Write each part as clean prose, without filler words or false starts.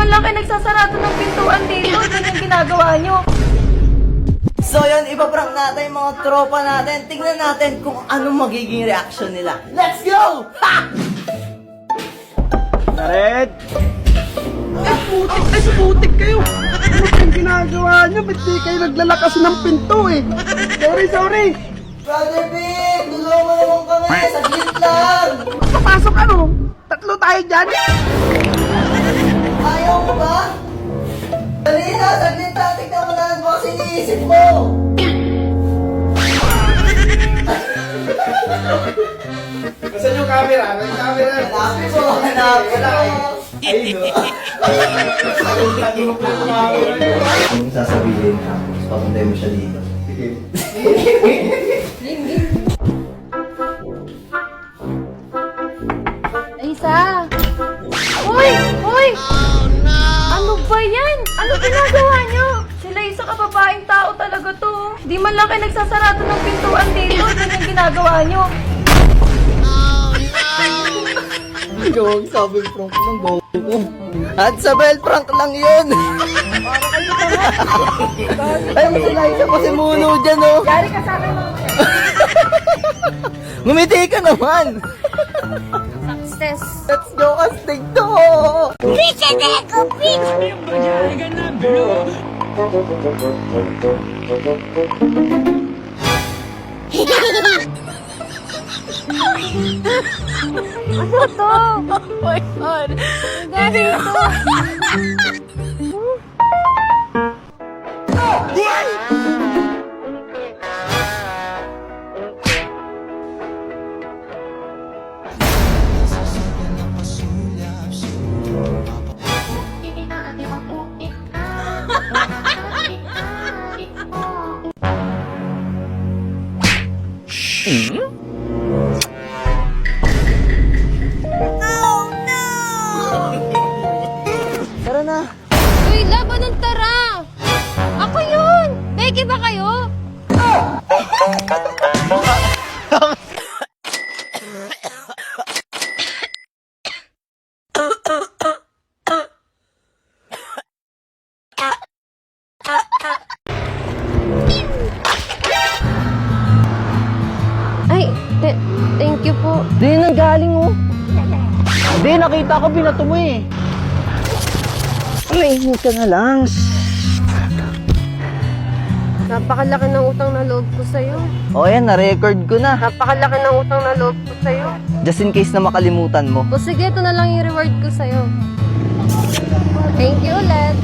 man lang kayo nagsasarado ng pintuan dito. Yan yung ginagawa nyo. So yun, ipaprank natin yung mga tropa natin. Tingnan natin kung anong magiging reaction nila. Let's go! Ha! Nared! Ay, putik kayo! Ano yung ginagawa nyo? Ba't di kayo naglalakas ng pinto eh? Sorry! Brother Big, tulungan mo naman kami. Saglit lang. Papasok ano? Tatlo tayo dyan? Ayaw mo ba? Dali na, saglit lang. Tignan mo na ano kasi iniisip mo. Nasaan yung camera? May camera. Hanapin mo, hanapin mo. Ayun o. Anong sasabihin ka? Papunday mo siya dito. Isa! Uy! Uy! Ano ba yan? Ano ginagawa nyo? Sila isa kababaeng tao talaga to. Di man lang kayo nagsasarado ng pintuan dito. Yan yung ginagawa nyo. Yung sabi prank ng bobo ko. At Sabel, prank lang yun. Ay, masalay siya pa si Muno dyan, oh. Dari ka sa akin mga Ngumiti ka naman. success. Let's go, astig to. Ano to? Oh my God. Ang galing to. Tara na. Uy, laban ng tara! Ako yun! Beke ba kayo? Ay, thank you po. Di na galing, oh. Di, nakita ko binato mo eh. Amazing ka na lang. Napakalaki ng utang na loob ko sa'yo. O yan, na-record ko na. Napakalaki ng utang na loob ko sa'yo. Just in case na makalimutan mo. O sige, ito na lang yung reward ko sa'yo. Thank you ulit.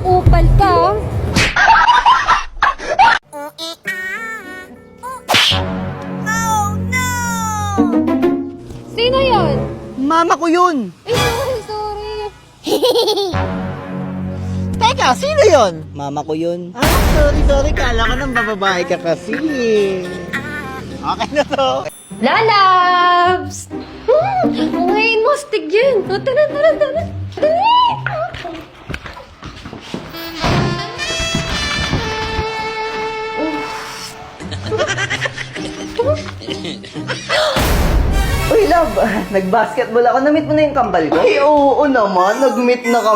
Kupal ka. Sino yun? Mama ko yun! Ay, sorry. Teka, sino yun? Mama ko yun. Sorry. Kala ko nang bababae ka kasi. Okay na to. Lalabs! Ngayon mo, stig yan. O, tara. Dali! Uy, love, nag-basketball ako. Na-meet mo na yung kambal ko? Ay, oo naman. Nag-meet na kami.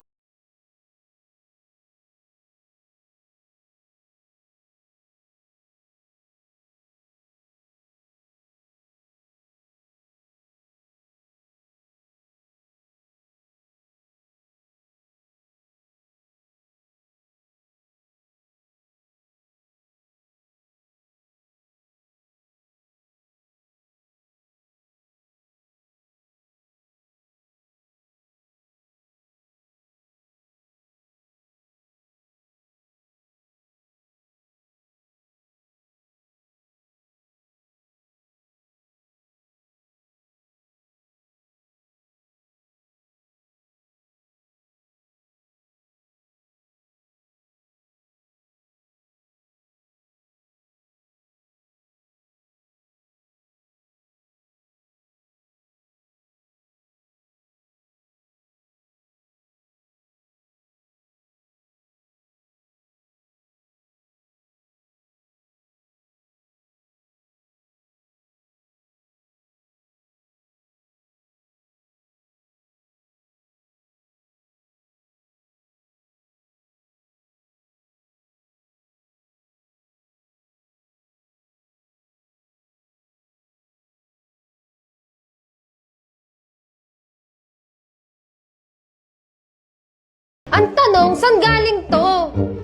Ang tanong, saan galing to?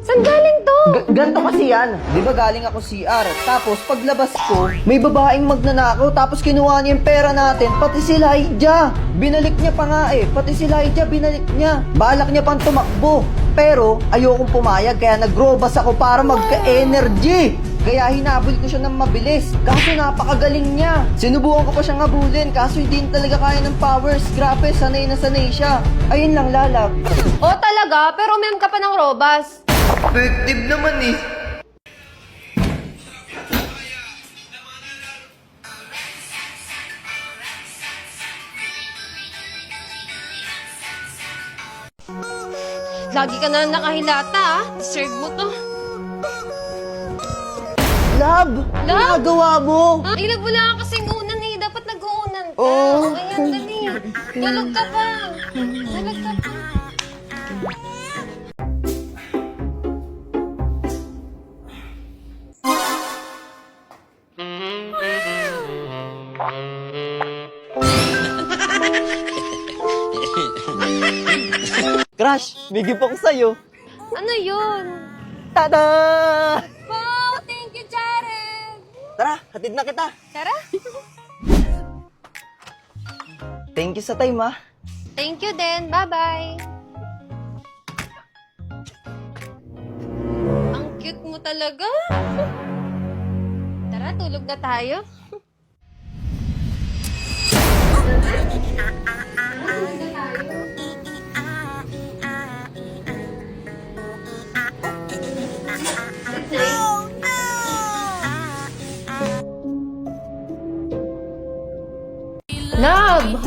Saan galing to? Ganto kasi yan. Di ba galing ako CR? Tapos paglabas ko, may babaeng magnanakaw tapos kinuha niya yung pera natin. Pati si Lydia. Binalik niya pa nga eh. Pati si Lydia binalik niya. Balak niya pang tumakbo. Pero ayokong pumayag kaya nag-robas ako para magka-energy. Kaya hinabol ko siya ng mabilis. Kaso napakagaling niya. Sinubukan ko pa siyang habulin kaso hindi na talaga kaya ng powers. Grabe, sanay na sanay siya. Ayun lang, lalab. O talaga, pero mem ka pa ng robas. Effective naman eh. Lagi ka na nakahilata ah. Deserve mo to. Lab! Lab? Ginagawa mo? Ha? Ilag mo lang kasing unan eh. Dapat nag-uunan ka. Oo. Ayan, dali. Tulog ka pa. Tulog ka pa. Crush, may gift ako sa'yo. Ano yun? Tada! Wow, thank you, Jared. Tara, hatid na kita. Tara. Thank you sa time, ah. Thank you din. Bye-bye. Ang cute mo talaga. Tara, tulog na tayo. Love!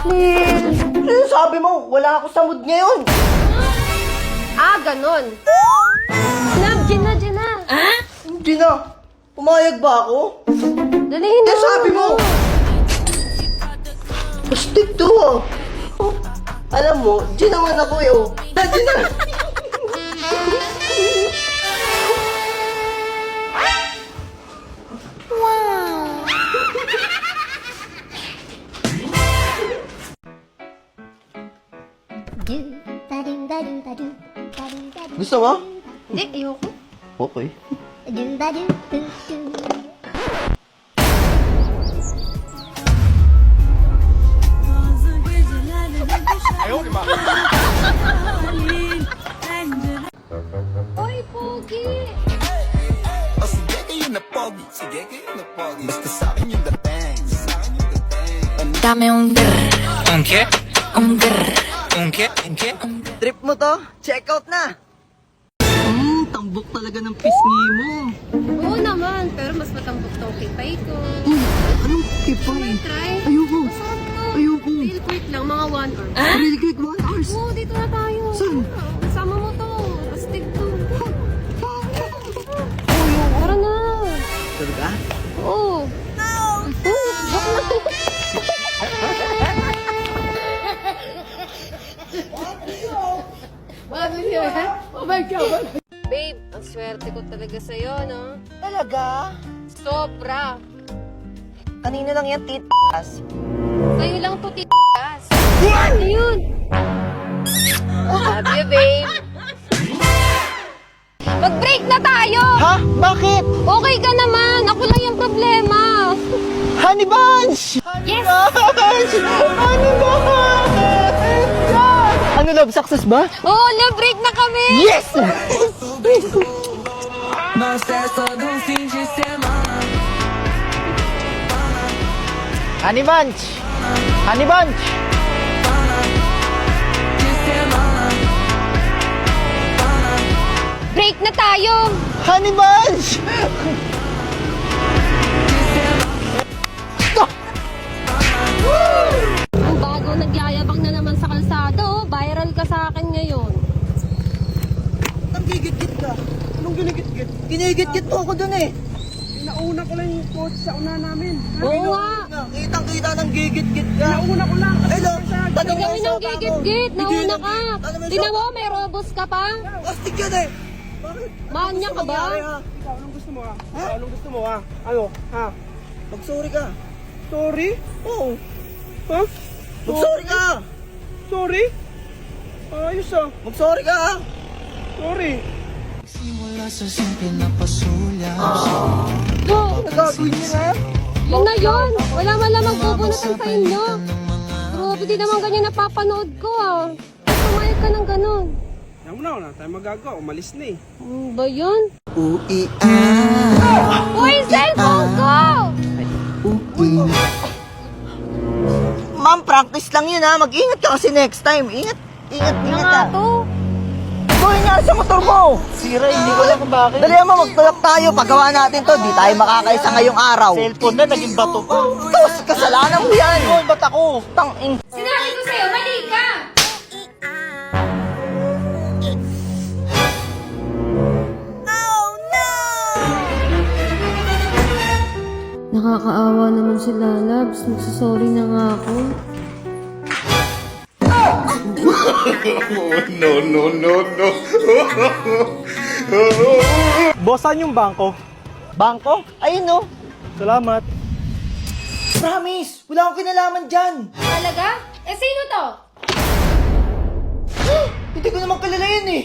Please! Ano sabi mo? Wala ako sa mood ngayon. Ah, ganon. Love, Gina, Gina. Hindi na. Pumayag ba ako? Dalihin na. Eh, sabi mo! Bastig to, ah. Oh, alam mo, di naman ako eh, oh. Di na! Gusto mo? Hindi, ayoko. Okay. Oy, Pogi! O sige kayo na pogi, sige kayo na pogi. Basta sa'kin yung dating, sa'kin yung dating. Dame un grr, ¿Un qué? un grr, ¿Un qué? ¿Un qué? Trip mo to? Check out na! Tambok talaga ng pisngi mo. Oo naman, pero mas matambok to kay Pai ko. Anong kipay? Try. Ayoko. Masarap to. Ayoko. Real quick lang, mga 1 hour. Really quick, 1 hours. Oo, dito na tayo. Saan? Kasama mo to. Astig to. Tara na. Talaga? Oo. Joke lang. Babe, ang swerte ko talaga sa'yo, no? Talaga? Sobra. Kanina lang yan, titas. Sa'yo lang to, titas. Ano yun? Love you, babe. Mag-break na tayo! Ha? Bakit? Okay ka naman. Ako lang yung problema. Honey Bunch! Yes! Bunch! Honey Bunch! Ano, love? Success ba? Oo, love, break na kami! Yes! Honey Bunch! Honey Bunch! Break na tayo! Honey Bunch! Ang bago, nagyayabang na naman sa kalsada, oh. Viral ka sa akin ngayon. Ang gigit-git ka. Anong ginigit-git? Ginigit-git mo ako dun eh. Nauna ko lang yung coach sa una namin. Oo nga. Kitang-kita ng gigit-git ka. Nauna ko lang. Eh, lo, Hindi tanong kami nang gigit-git. Nauna ka. Ano Tingnan mo, may robos ka pa. Astig yan eh. Bakit? Manya ka ba? Mangyari, ha? Ikaw, anong gusto mo Ikaw, anong gusto mo Ano? Ha? Mag-sorry ka. Sorry? Oo. Ha? Mag-sorry ka. Sorry? Ha? Ayos ah. Mag-sorry ka ha. Sorry. Nagagawin niya na. Yun na yun! Wala man lang magbubunutan sa inyo. Grabe, di naman ganyan napapanood ko ah. Pumayag ka ng ganun. Yan mo na, wala tayong magagawa. Umalis na eh. Ano ba yun? Ui Uy, cellphone ko! Ma'am, practice lang yun ha. Mag-ingat ka kasi next time. Ingat Nga ka. to. Gawin nga sa motor mo. Sira, hindi ko alam kung bakit. Dali mo, magtulak tayo. Paggawa natin to, di tayo makakaisa ngayong araw. Cellphone na, naging bato pa. Tapos, kasalanan mo yan. Yun, ba't ako? Tanging. Sinabi ko sa'yo, mali ka! Nakakaawa naman si Lalabs. Magsasorry na nga ako. Boss, saan yung bangko? Bangko? Ayun no. Salamat. Promise, wala akong kinalaman dyan. Talaga? Eh, sino to? Hindi ko naman kilala yun eh.